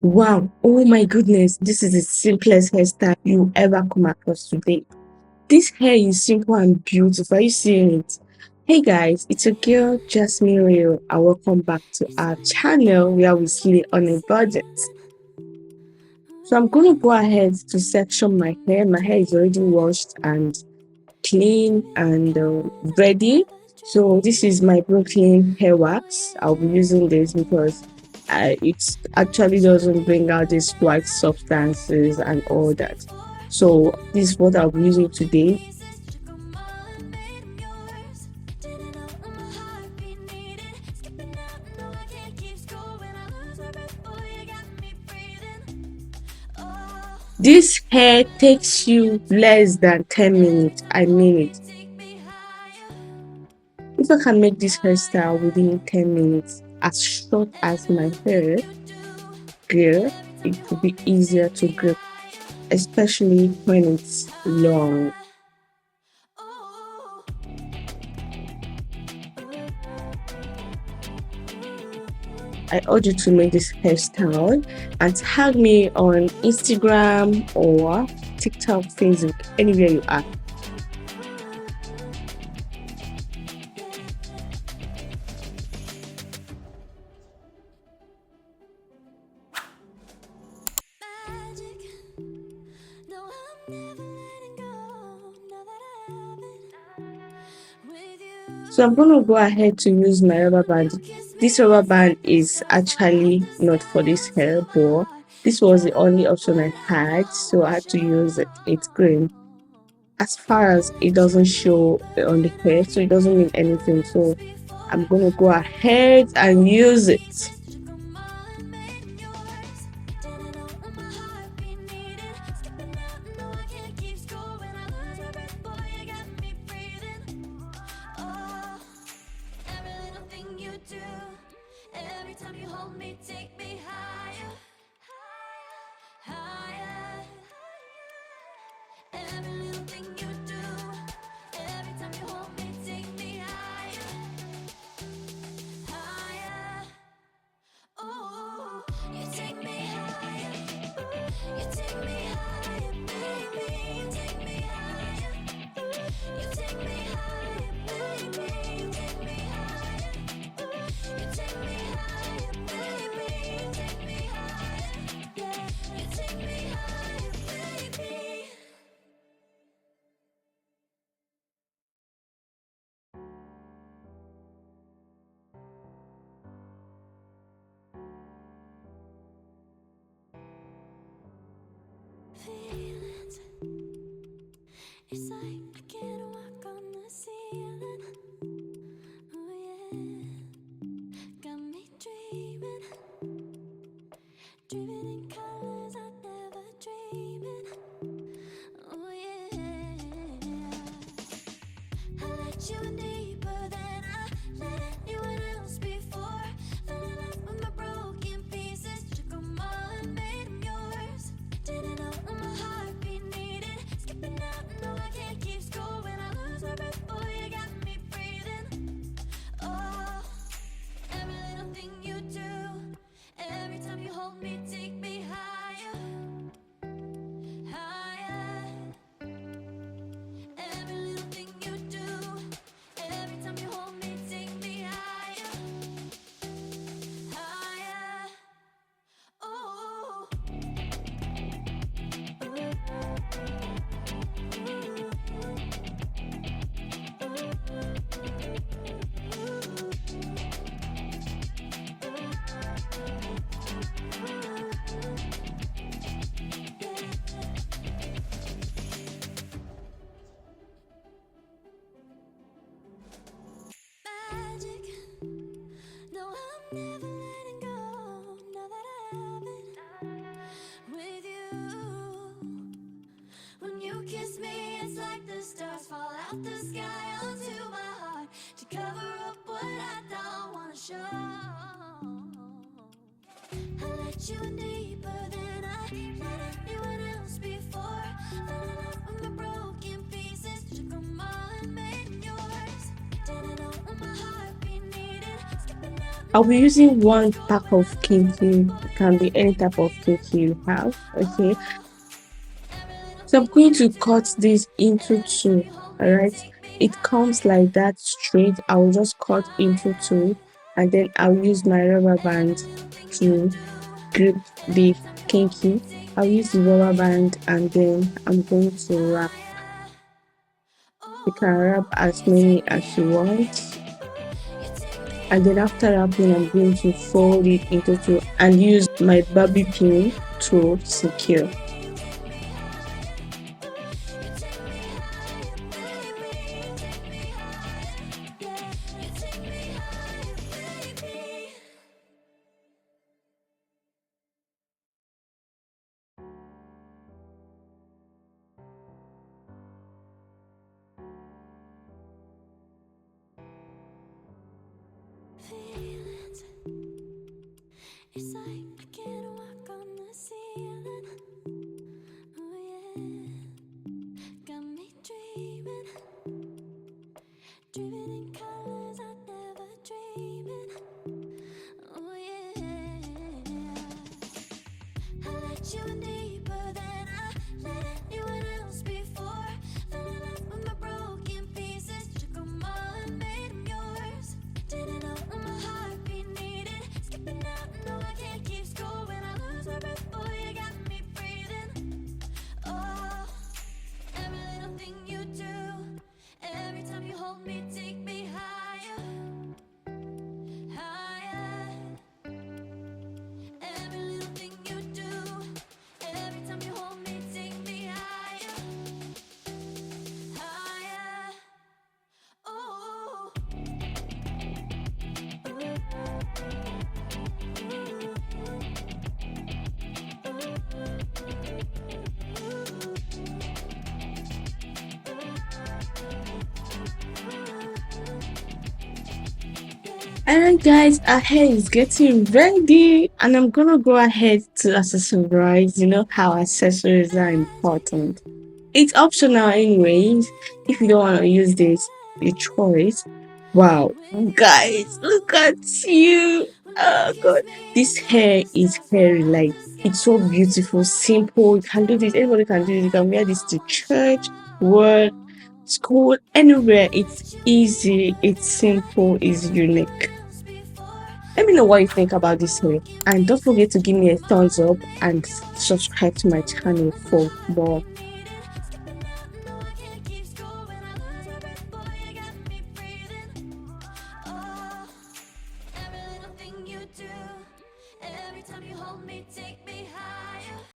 Wow, oh my goodness, this is the simplest hairstyle you ever come across today. This hair is simple and beautiful. Are you seeing it? Hey guys, it's your girl Jasmine Real, and welcome back to our channel where we slay on a budget. So I'm going to go ahead to section my hair. My hair is already washed and clean and ready. So this is my Brooklyn hair wax. I'll be using this because it actually doesn't bring out these white substances and all that. So this is what I'll be using today. This hair takes you less than 10 minutes. I mean it. If I can make this hairstyle within 10 minutes, as short as my hair, girl, it will be easier to grip, especially when it's long. I urge you to make this hairstyle and tag me on Instagram or TikTok, Facebook, anywhere you are. So I'm going to go ahead to use my rubber band. This rubber band is actually not for this hair, but this was the only option I had, so I had to use it. It's green. As far as it doesn't show on the hair, so it doesn't mean anything. So I'm going to go ahead and use it. Feelings. It's like I can't walk on the ceiling. Oh yeah, got me dreaming, dreaming in colors I never dreamed in. Oh yeah, I let you in deeper than I let anyone else before. Fell in love with my broken pieces, took them all and made them yours. Didn't know my heart beat needed, skipping out, no I can't keep score. When I lose my breath, boy you got me breathing. Oh, every little thing you do, every time you hold me, take me higher, higher. Every little thing you do, every time you hold me, take me higher, higher. Oh. Magic. No, I'm never letting go. Now that I have it with you. When you kiss me, it's like the stars fall out the sky onto my heart to cover up what I don't wanna show. I let you in deeper than I let anyone else before. Fell in love with my broken pieces, took them all and made them yours. Didn't know my heart beat needed, skipping out, I'll be using one pack of kinky. It can be any type of kinky you have. Okay. So I'm going to cut this into two. All right. It comes like that straight. I'll just cut into two, and then I'll use my rubber band to grip the kinky. I'll use the rubber band, and then I'm going to wrap. You can wrap as many as you want. And then after wrapping, I'm going to fold it into two and use my bobby pin to secure. Feelings, it's like I can't walk on the ceiling. Oh yeah, got me dreaming, dreaming in colors I never dreamed in. Oh yeah, I let you in deeper than I let anyone else before. Fell in love with my broken pieces, took 'em all and made 'em yours. Didn't know what my heartbeat needed. Skipping out, no, I can't keep score. When I lose my breath, boy, you got me breathing. Oh, every little thing you do, every time you hold me, take me higher, higher. Every little thing you do, every time you hold me, take me higher, higher. Oh. Alright guys, our hair is getting ready and I'm gonna go ahead to accessorize. You know how accessories are important. It's optional anyways. If you don't want to use this, your choice. Wow, guys, look at you. Oh god, this hair is hairy. Like it's so beautiful, simple. You can do this. Anybody can do this. You can wear this to church, work, school, anywhere. It's easy. It's simple. It's unique. Let me know what you think about this hair. And don't forget to give me a thumbs up and subscribe to my channel for more.